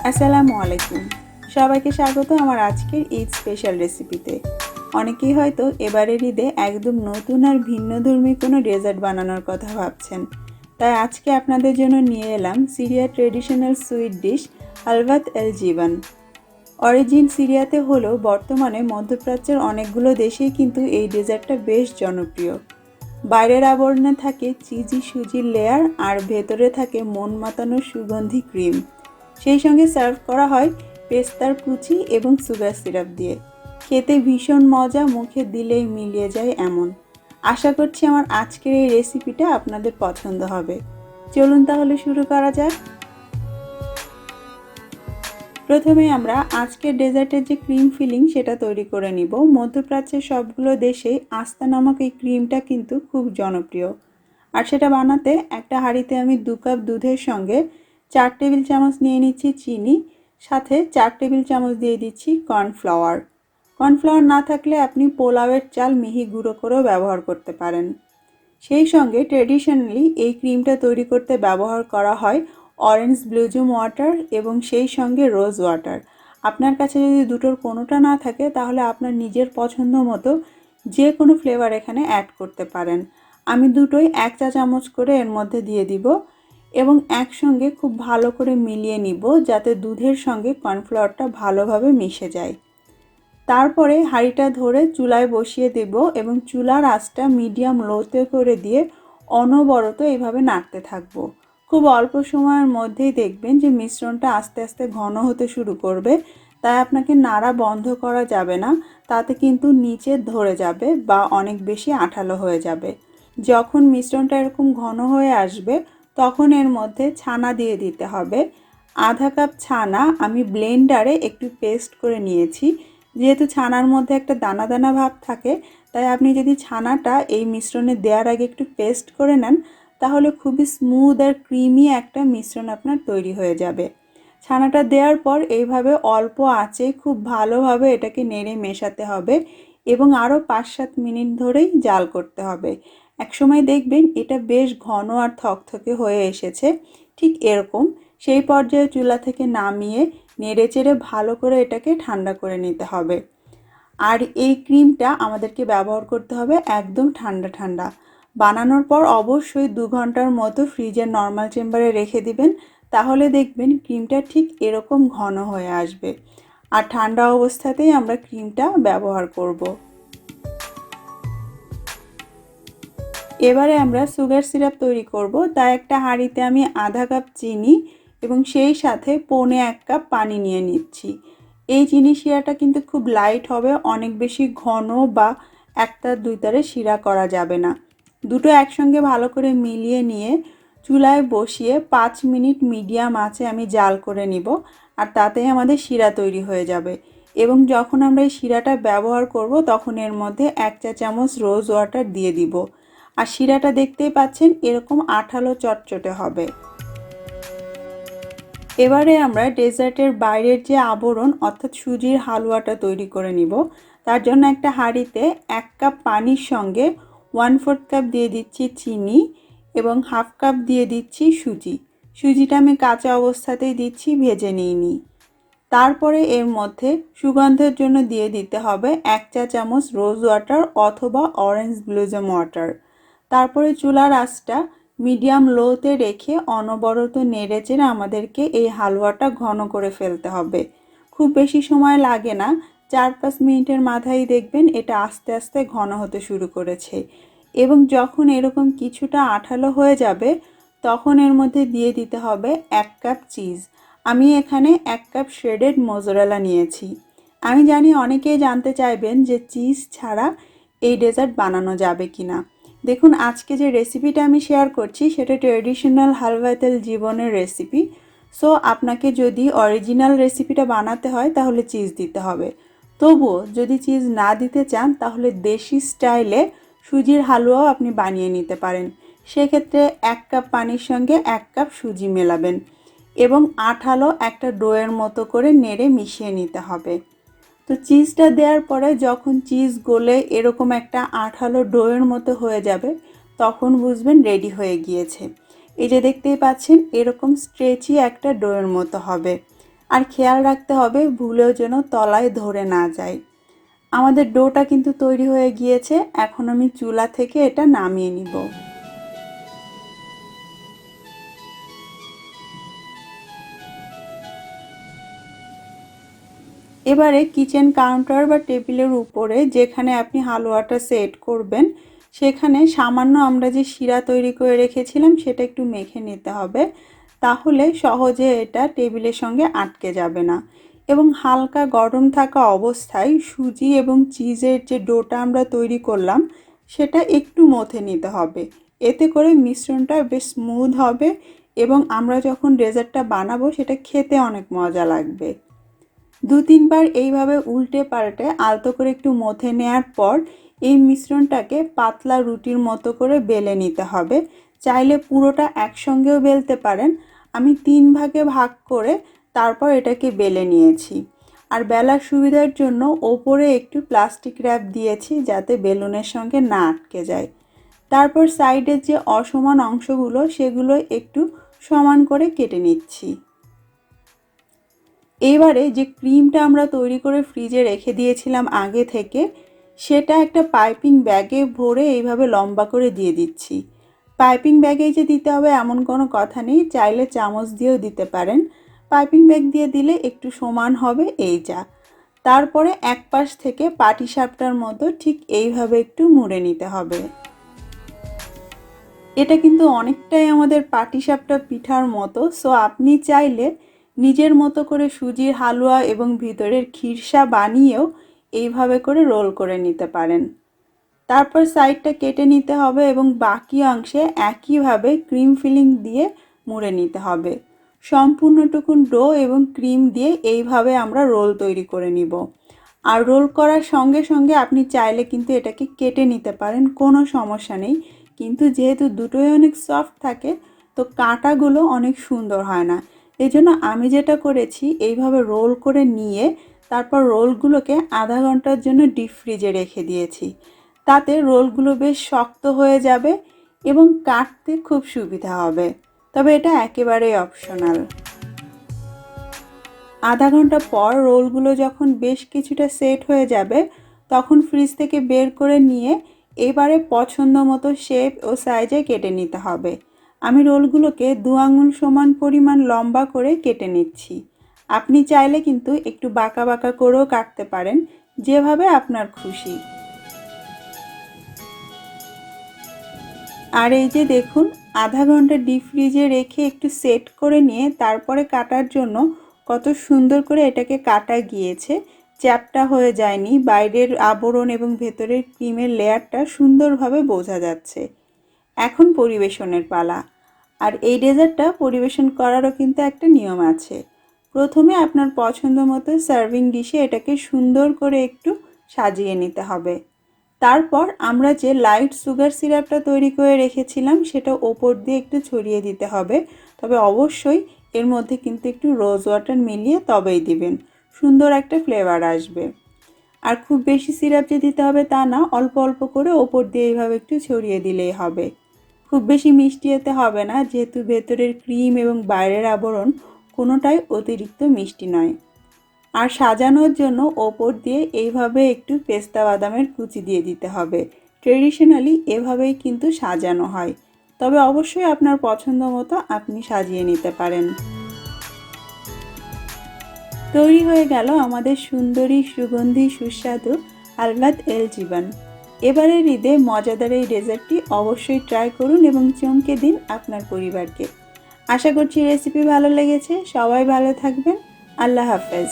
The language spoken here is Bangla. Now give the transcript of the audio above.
আসসালামু আলাইকুম। সবাইকে স্বাগত আমার আজকের ঈদ স্পেশাল রেসিপিতে। অনেকেই হয়তো এবারের ঈদে একদম নতুন আর ভিন্নধর্মী কোনো ডেজার্ট বানানোর কথা ভাবছেন। তাই আজকে আপনাদের জন্য নিয়ে এলাম সিরিয়ার ট্রেডিশনাল সুইট ডিশ হালওয়াত এল জিবান। অরিজিন সিরিয়াতে হলেও বর্তমানে মধ্যপ্রাচ্যের অনেকগুলো দেশেই কিন্তু এই ডেজার্টটা বেশ জনপ্রিয়। বাইরের আবরণে থাকে চিজি সুজির লেয়ার আর ভেতরে থাকে মন মাতানো সুগন্ধি ক্রিম। সেই সঙ্গে সার্ভ করা হয় পেস্তার কুচি এবং সুগার সিরাপ দিয়ে। খেতে ভীষণ মজা, মুখে দিলেই মিলিয়ে যায় এমন। আশা করছি আমার আজকের এই রেসিপিটা আপনাদের পছন্দ হবে। চলুন তাহলে শুরু করা যাক। প্রথমে আমরা আজকের ডেজার্টের যে ক্রিম ফিলিং সেটা তৈরি করে নিব। মধ্যপ্রাচ্যের সবগুলো দেশেই আস্তা নামক এই ক্রিমটা কিন্তু খুব জনপ্রিয়। আর সেটা বানাতে একটা হাঁড়িতে আমি 2 কাপ দুধের সঙ্গে 4 টেবিল চামচ নিয়ে নিচ্ছি চিনি, সাথে 4 টেবিল চামচ দিয়ে দিচ্ছি কর্নফ্লাওয়ার। কর্নফ্লাওয়ার না থাকলে আপনি পোলাওয়ের চাল মিহি গুঁড়ো করেও ব্যবহার করতে পারেন। সেই সঙ্গে ট্রেডিশনালি এই ক্রিমটা তৈরি করতে ব্যবহার করা হয় অরেঞ্জ ব্লুজুম ওয়াটার এবং সেই সঙ্গে রোজ ওয়াটার। আপনার কাছে যদি দুটোর কোনোটা না থাকে তাহলে আপনার নিজের পছন্দ মতো যে কোনো ফ্লেভার এখানে অ্যাড করতে পারেন। আমি দুটোই 1 চা চামচ করে এর মধ্যে দিয়ে দিব এবং একসঙ্গে খুব ভালো করে মিলিয়ে নিব যাতে দুধের সঙ্গে কর্নফ্লাওয়ারটা ভালোভাবে মিশে যায়। তারপরে হাঁড়িটা ধরে চুলায় বসিয়ে দেব এবং চুলার আঁচটা মিডিয়াম লোতে করে দিয়ে অনবরত এইভাবে নাড়তে থাকবো। খুব অল্প সময়ের মধ্যেই দেখবেন যে মিশ্রণটা আস্তে আস্তে ঘন হতে শুরু করবে। তাই আপনাকে নাড়া বন্ধ করা যাবে না, তাতে কিন্তু নিচে ধরে যাবে বা অনেক বেশি আঠালো হয়ে যাবে। যখন মিশ্রণটা এরকম ঘন হয়ে আসবে তখন এর মধ্যে ছানা দিয়ে দিতে হবে। আধা কাপ ছানা আমি ব্লেন্ডারে একটু পেস্ট করে নিয়েছি। যেহেতু ছানার মধ্যে একটা দানা দানা ভাব থাকে, তাই আপনি যদি ছানাটা এই মিশ্রণে দেওয়ার আগে একটু পেস্ট করে নেন তাহলে খুবই স্মুথ আর ক্রিমি একটা মিশ্রণ আপনার তৈরি হয়ে যাবে। ছানাটা দেওয়ার পর এইভাবে অল্প আঁচে খুব ভালোভাবে এটাকে নেড়ে মেশাতে হবে এবং আরও 5-7 মিনিট ধরেই জাল করতে হবে। একসময় দেখবেন এটা বেশ ঘন আর থকথকে হয়ে এসেছে, ঠিক এরকম। সেই পর্যায়ে চুলা থেকে নামিয়ে নেড়েচেড়ে ভালো করে এটাকে ঠান্ডা করে নিতে হবে। আর এই ক্রিমটা আমাদেরকে ব্যবহার করতে হবে একদম ঠান্ডা ঠান্ডা। বানানোর পর অবশ্যই 2 ঘন্টার মতো ফ্রিজের নর্মাল চেম্বারে রেখে দিবেন, তাহলে দেখবেন ক্রিমটা ঠিক এরকম ঘন হয়ে আসবে। আর ঠান্ডা অবস্থাতেই আমরা ক্রিমটা ব্যবহার করব। এবারে আমরা সুগার সিরাপ তৈরি করব। তাই একটা হাঁড়িতে আমি আধা কাপ চিনি এবং সেই সাথে 1.25 কাপ পানি নিয়ে নিচ্ছি। এই চিনি শিরাটা কিন্তু খুব লাইট হবে, অনেক বেশি ঘন বা একটা দুই তারে শিরা করা যাবে না। দুটো একসঙ্গে ভালো করে মিলিয়ে নিয়ে চুলায় বসিয়ে 5 মিনিট মিডিয়াম আঁচে আমি জাল করে নিব। আর তাতেই আমাদের শিরা তৈরি হয়ে যাবে। এবং যখন আমরা এই শিরাটা ব্যবহার করব তখন এর মধ্যে 1 চা চামচ রোজ ওয়াটার দিয়ে দিব। আর শিরাটা দেখতেই পাচ্ছেন এরকম আঠালো চটচটে হবে। এবারে আমরা ডেজার্টের বাইরের যে আবরণ অর্থাৎ সুজির হালুয়াটা তৈরি করে নিব। তার জন্য একটা হাঁড়িতে 1 কাপ পানির সঙ্গে 1/4 কাপ দিয়ে দিচ্ছি চিনি এবং 1/2 কাপ দিয়ে দিচ্ছি সুজি। সুজিটা আমি কাঁচা অবস্থাতেই দিচ্ছি, ভেজে নিইনি। তারপরে এর মধ্যে সুগন্ধের জন্য দিয়ে দিতে হবে 1 চা চামচ রোজ ওয়াটার অথবা অরেঞ্জ ব্লুজম ওয়াটার। তারপরে চুলার আঁচটা মিডিয়াম লোতে রেখে অনবরত নেড়েচেড়ে আমাদেরকে এই হালুয়াটা ঘন করে ফেলতে হবে। খুব বেশি সময় লাগে না, 4-5 মিনিটের মাথায় দেখবেন এটা আস্তে আস্তে ঘন হতে শুরু করেছে। এবং যখন এরকম কিছুটা আঠালো হয়ে যাবে তখন এর মধ্যে দিয়ে দিতে হবে 1 কাপ চিজ। আমি এখানে 1 কাপ শ্রেডেড মোজারেলা নিয়েছি। আমি জানি অনেকেই জানতে চাইবেন যে চিজ ছাড়া এই ডেজার্ট বানানো যাবে কিনা। দেখুন, আজকে যে রেসিপিটা আমি শেয়ার করছি সেটা ট্রেডিশনাল হালওয়াত এল জীবনের রেসিপি। সো আপনাকে যদি অরিজিনাল রেসিপিটা বানাতে হয় তাহলে চিজ দিতে হবে। তবুও যদি চিজ না দিতে চান তাহলে দেশি স্টাইলে সুজির হালুয়াও আপনি বানিয়ে নিতে পারেন। সেক্ষেত্রে 1 কাপ পানির সঙ্গে 1 কাপ সুজি মেলাবেন এবং আঠালো একটা ডোয়ের মতো করে নেড়ে মিশিয়ে নিতে হবে। তো চিজটা দেওয়ার পরে যখন চিজ গলে এরকম একটা আঠালো ডোয়ের মতো হয়ে যাবে তখন বুঝবেন রেডি হয়ে গিয়েছে। এই যে দেখতেই পাচ্ছেন এরকম স্ট্রেচি একটা ডোয়ের মতো হবে। আর খেয়াল রাখতে হবে ভুলেও যেন তলায় ধরে না যায়। আমাদের ডোটা কিন্তু তৈরি হয়ে গিয়েছে। এখন আমি চুলা থেকে এটা নামিয়ে নিব। এবারে কিচেন কাউন্টার বা টেবিলের উপরে যেখানে আপনি হালুয়াটা সেট করবেন সেখানে সামান্য আমরা যে শিরা তৈরি করে রেখেছিলাম সেটা একটু মেখে নিতে হবে। তাহলে সহজে এটা টেবিলের সঙ্গে আটকে যাবে না। এবং হালকা গরম থাকা অবস্থায় সুজি এবং চিজের যে ডোটা আমরা তৈরি করলাম সেটা একটু মথে নিতে হবে। এতে করে মিশ্রণটা বেশ স্মুথ হবে এবং আমরা যখন ডেজার্টটা বানাবো সেটা খেতে অনেক মজা লাগবে। ২-৩ বার এইভাবে উল্টে পাল্টে আলতো করে একটু মথে নেওয়ার পর এই মিশ্রণটাকে পাতলা রুটির মতো করে বেলে নিতে হবে। চাইলে পুরোটা একসঙ্গেও বেলতে পারেন। আমি ৩ ভাগে ভাগ করে তারপর এটাকে বেলে নিয়েছি। আর বেলার সুবিধার জন্য ওপরে একটু প্লাস্টিক র্যাপ দিয়েছি যাতে বেলুনের সঙ্গে না আটকে যায়। তারপর সাইডের যে অসমান অংশগুলো সেগুলো একটু সমান করে কেটে নিচ্ছি। এবারে যে ক্রিমটা আমরা তৈরি করে ফ্রিজে রেখে দিয়েছিলাম আগে থেকে সেটা একটা পাইপিং ব্যাগে ভরে এইভাবে লম্বা করে দিয়ে দিচ্ছি। পাইপিং ব্যাগেই যে দিতে হবে এমন কোনো কথা নেই, চাইলে চামচ দিয়েও দিতে পারেন। পাইপিং ব্যাগ দিয়ে দিলে একটু সমান হবে এই যা। তারপরে এক পাশ থেকে পাটিসাপটার মতো ঠিক এইভাবে একটু মুড়ে নিতে হবে। এটা কিন্তু অনেকটাই আমাদের পাটিসাপটা পিঠার মতো। সো আপনি চাইলে নিজের মতো করে সুজির হালুয়া এবং ভিতরের খিরসা বানিয়েও এইভাবে করে রোল করে নিতে পারেন। তারপর সাইডটা কেটে নিতে হবে এবং বাকি অংশে একইভাবে ক্রিম ফিলিং দিয়ে মুড়ে নিতে হবে। সম্পূর্ণটুকুন ডো এবং ক্রিম দিয়ে এইভাবে আমরা রোল তৈরি করে নিব। আর রোল করার সঙ্গে সঙ্গে আপনি চাইলে কিন্তু এটাকে কেটে নিতে পারেন, কোনো সমস্যা নেই। কিন্তু যেহেতু দুটোই অনেক সফট থাকে তো কাঁটাগুলো অনেক সুন্দর হয় না। এই জন্য আমি যেটা করেছি এইভাবে রোল করে নিয়ে তারপর রোলগুলোকে আধা ঘন্টার জন্য ডিপ ফ্রিজে রেখে দিয়েছি। তাতে রোলগুলো বেশ শক্ত হয়ে যাবে এবং কাটতে খুব সুবিধা হবে। তবে এটা একেবারেই অপশনাল। আধা ঘন্টা পর রোলগুলো যখন বেশ কিছুটা সেট হয়ে যাবে তখন ফ্রিজ থেকে বের করে নিয়ে এবারে পছন্দ মতো শেপ ও সাইজে কেটে নিতে হবে। আমি রোলগুলোকে 2 আঙুল সমান পরিমাণ লম্বা করে কেটে নিচ্ছি। আপনি চাইলে কিন্তু একটু বাঁকা বাঁকা করেও কাটতে পারেন, যেভাবে আপনার খুশি। আর এই যে দেখুন, আধা ঘন্টা ডিপ ফ্রিজে রেখে একটু সেট করে নিয়ে তারপরে কাটার জন্য কত সুন্দর করে এটাকে কাটা গিয়েছে। চ্যাপ্টা হয়ে যায়নি, বাইরের আবরণ এবং ভেতরের ক্রিমের লেয়ারটা সুন্দরভাবে বোঝা যাচ্ছে। এখন পরিবেশনের পালা। আর এই ডেজার্টটা পরিবেশন করারও কিন্তু একটা নিয়ম আছে। প্রথমে আপনার পছন্দ মতো সার্ভিং ডিশে এটাকে সুন্দর করে একটু সাজিয়ে নিতে হবে। তারপর আমরা যে লাইট সুগার সিরাপটা তৈরি করে রেখেছিলাম সেটা ওপর দিয়ে একটু ছড়িয়ে দিতে হবে। তবে অবশ্যই এর মধ্যে কিন্তু একটু রোজ ওয়াটার মিলিয়ে তবেই দিবেন, সুন্দর একটা ফ্লেভার আসবে। আর খুব বেশি সিরাপ যে দিতে হবে তা না, অল্প অল্প করে ওপর দিয়ে এইভাবে একটু ছড়িয়ে দিলেই হবে। খুব বেশি মিষ্টি এতে হবে না, যেহেতু ভেতরের ক্রিম এবং বাইরের আবরণ কোনোটাই অতিরিক্ত মিষ্টি নয়। আর সাজানোর জন্য ওপর দিয়ে এইভাবে একটু পেস্তা বাদামের কুচি দিয়ে দিতে হবে। ট্রেডিশনালি এভাবেই কিন্তু সাজানো হয়, তবে অবশ্যই আপনার পছন্দ মতো আপনি সাজিয়ে নিতে পারেন। তৈরি হয়ে গেল আমাদের সুন্দরী সুগন্ধি সুস্বাদু হালওয়াত এল জীবন। এবারের ঈদে মজাদার এই ডেজার্টটি অবশ্যই ট্রাই করুন এবং চমকে দিন আপনার পরিবারকে। আশা করছি রেসিপি ভালো লেগেছে। সবাই ভালো থাকবেন। আল্লাহ হাফেজ।